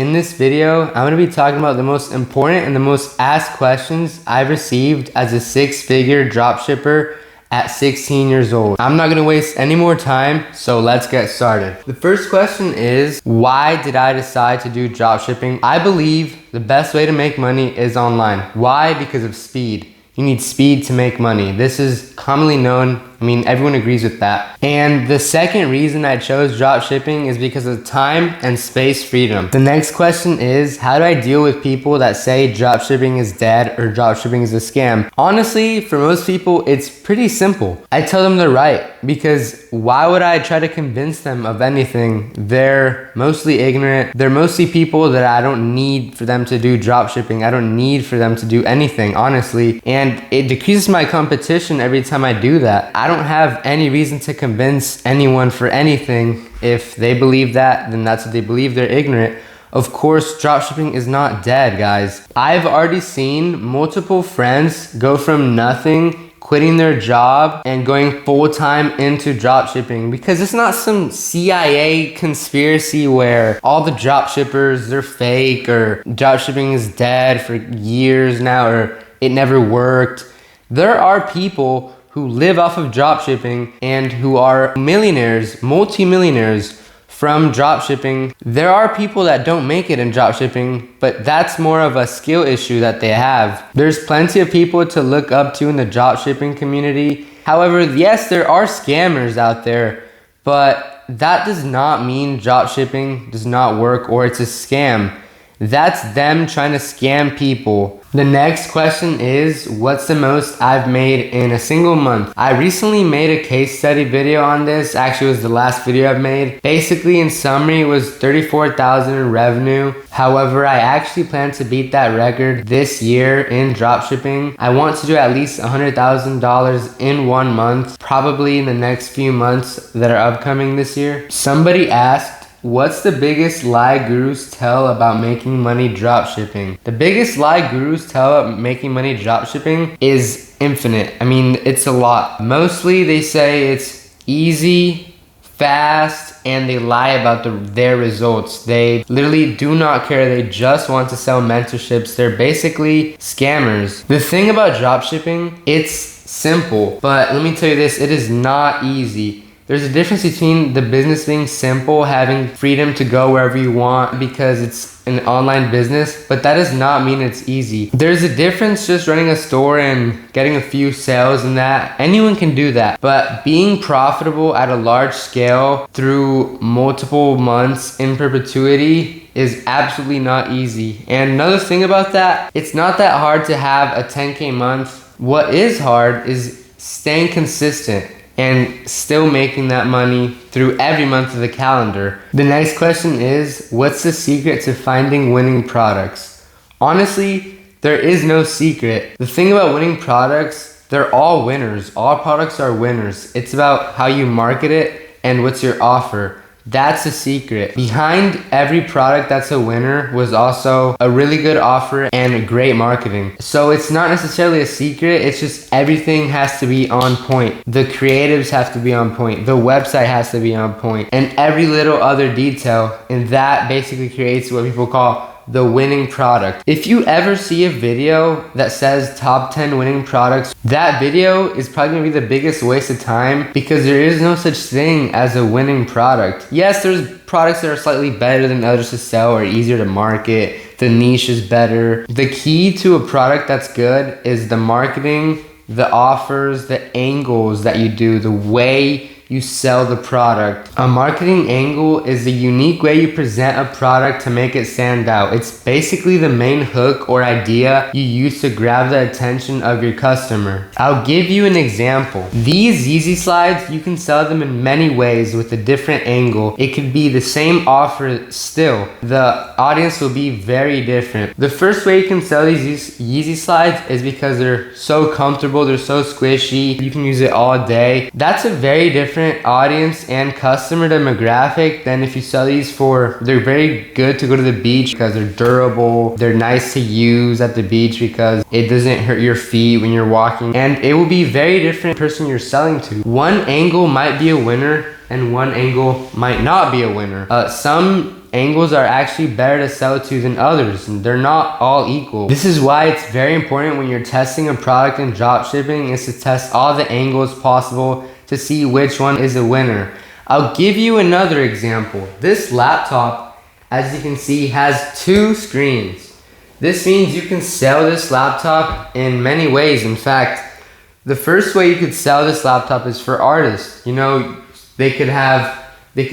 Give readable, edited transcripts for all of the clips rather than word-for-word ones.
in this video, I'm going to be talking about the most important and the most asked questions I've received as a six-figure dropshipper at 16 years old. I'm not going to waste any more time, so let's get started. The first question is, why did I decide to do dropshipping? I believe the best way to make money is online. Why? Because of speed. You need speed to make money. This is commonly known. I mean, everyone agrees with that. And the second reason I chose dropshipping is because of time and space freedom. The next question is, how do I deal with people that say dropshipping is dead or dropshipping is a scam? Honestly, for most people, it's pretty simple. I tell them they're right, because why would I try to convince them of anything? They're mostly ignorant. They're mostly people that I don't need for them to do dropshipping. I don't need for them to do anything, honestly. And it decreases my competition every time I do that. I don't have any reason to convince anyone for anything. If they believe that, then that's what they believe. They're ignorant. Of course, dropshipping is not dead, guys. I've already seen multiple friends go from nothing, quitting their job and going full-time into dropshipping, because it's not some CIA conspiracy where all the dropshippers, they're fake, or dropshipping is dead for years now, or it never worked. There are people who live off of dropshipping and who are millionaires, multi-millionaires from dropshipping. There are people that don't make it in dropshipping, but that's more of a skill issue that they have. There's plenty of people to look up to in the dropshipping community. However, yes, there are scammers out there, but that does not mean dropshipping does not work or it's a scam. That's them trying to scam people. The next question is, what's the most I've made in a single month? I recently made a case study video on this. Actually, it was the last video I've made. Basically, in summary, it was $34,000 in revenue. However, I actually plan to beat that record this year in dropshipping. I want to do at least $100,000 in 1 month, probably in the next few months that are upcoming this year. Somebody asked, what's the biggest lie gurus tell about making money dropshipping? The biggest lie gurus tell about making money dropshipping is infinite. I mean, it's a lot. Mostly they say it's easy, fast, and they lie about their results. They literally do not care. They just want to sell mentorships. They're basically scammers. The thing about dropshipping, it's simple, but let me tell you this, it is not easy. There's a difference between the business being simple, having freedom to go wherever you want because it's an online business, but that does not mean it's easy. There's a difference just running a store and getting a few sales and that. Anyone can do that, but being profitable at a large scale through multiple months in perpetuity is absolutely not easy. And another thing about that, it's not that hard to have a 10K month. What is hard is staying consistent and still making that money through every month of the calendar. The next question is, what's the secret to finding winning products? Honestly, there is no secret. The thing about winning products, they're all winners. All products are winners. It's about how you market it and what's your offer. That's the secret. Behind every product that's a winner was also a really good offer and great marketing. So it's not necessarily a secret, it's just everything has to be on point. The creatives have to be on point, the website has to be on point, and every little other detail, and that basically creates what people call the winning product. If you ever see a video that says top 10 winning products, that video is probably gonna be the biggest waste of time, because there is no such thing as a winning product. Yes, there's products that are slightly better than others to sell or easier to market. The niche is better. The key to a product that's good is the marketing, the offers, the angles that you do, the way you sell the product. A marketing angle is the unique way you present a product to make it stand out. It's basically the main hook or idea you use to grab the attention of your customer. I'll give you an example. These Yeezy slides, you can sell them in many ways with a different angle. It could be the same offer still. The audience will be very different. The first way you can sell these Yeezy slides is because they're so comfortable, they're so squishy, you can use it all day. That's a very different audience and customer demographic than if you sell these for, they're very good to go to the beach because they're durable, they're nice to use at the beach because it doesn't hurt your feet when you're walking, and it will be very different person you're selling to. One angle might be a winner and one angle might not be a winner. Some angles are actually better to sell to than others, and they're not all equal. This is why it's very important when you're testing a product in dropshipping is to test all the angles possible to see which one is a winner. I'll give you another example. This laptop, as you can see, has 2 screens. This means you can sell this laptop in many ways. In fact, the first way you could sell this laptop is for artists. You know, they could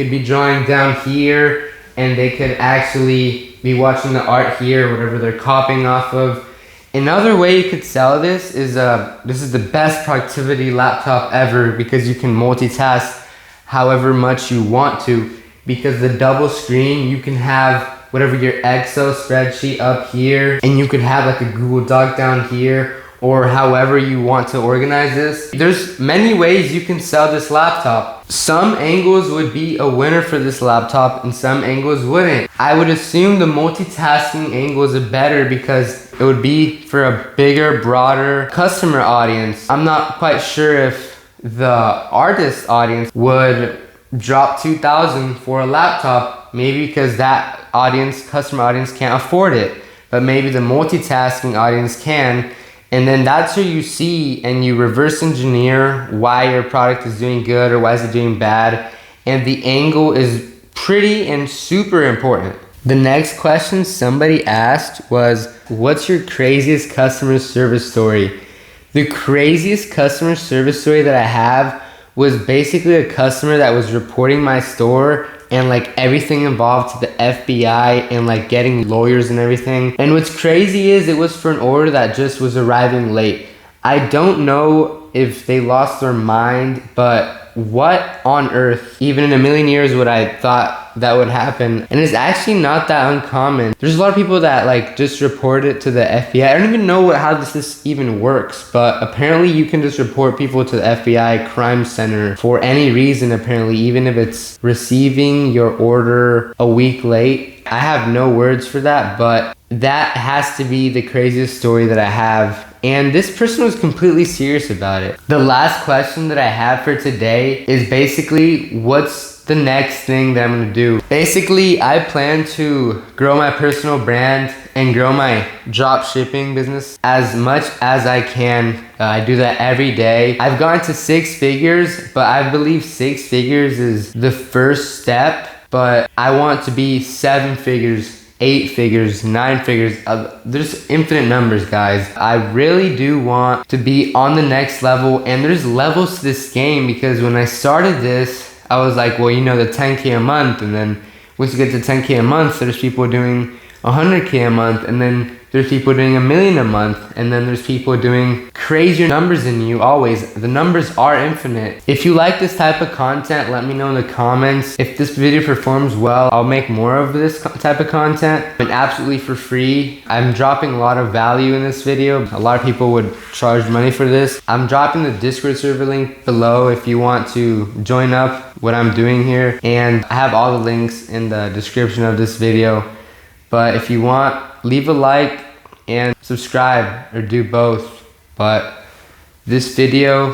be drawing down here, and they could actually be watching the art here, whatever they're copying off of. Another way you could sell this is this is the best productivity laptop ever because you can multitask however much you want to. Because the double screen, you can have whatever your Excel spreadsheet up here, and you could have like a Google Doc down here, or however you want to organize this. There's many ways you can sell this laptop. Some angles would be a winner for this laptop and some angles wouldn't. I would assume the multitasking angles are better because it would be for a bigger, broader customer audience. I'm not quite sure if the artist audience would drop $2,000 for a laptop, maybe because that audience, customer audience, can't afford it, but maybe the multitasking audience can. And then that's where you see and you reverse engineer why your product is doing good or why is it doing bad. And the angle is pretty and super important. The next question somebody asked was, what's your craziest customer service story? The craziest customer service story that I have was basically a customer that was reporting my store and like everything involved to the FBI and like getting lawyers and everything. And what's crazy is it was for an order that just was arriving late. I don't know if they lost their mind, but what on earth, even in a million years, would I thought that would happen? And it's actually not that uncommon. There's a lot of people that like just report it to the FBI. I don't even know how this even works, but apparently you can just report people to the FBI crime center for any reason, apparently, even if it's receiving your order a week late. I have no words for that, but that has to be the craziest story that I have. And this person was completely serious about it. The last question that I have for today is basically, what's the next thing that I'm gonna do? Basically, I plan to grow my personal brand and grow my drop shipping business as much as I can. I do that every day. I've gone to 6 figures, but I believe 6 figures is the first step, but I want to be 7 figures, 8 figures, 9 figures. There's infinite numbers, guys. I really do want to be on the next level, and there's levels to this game because when I started this, I was like, well, you know, the 10K a month, and then once you get to 10K a month, there's people doing 100K a month, and then there's people doing $1 million a month, and then there's people doing crazier numbers than you. Always, the numbers are infinite. If you like this type of content, let me know in the comments. If this video performs well, I'll make more of this type of content, and absolutely for free. I'm dropping a lot of value in this video. A lot of people would charge money for this. I'm dropping the Discord server link below if you want to join up what I'm doing here, and I have all the links in the description of this video. But if you want, leave a like and subscribe, or do both. But this video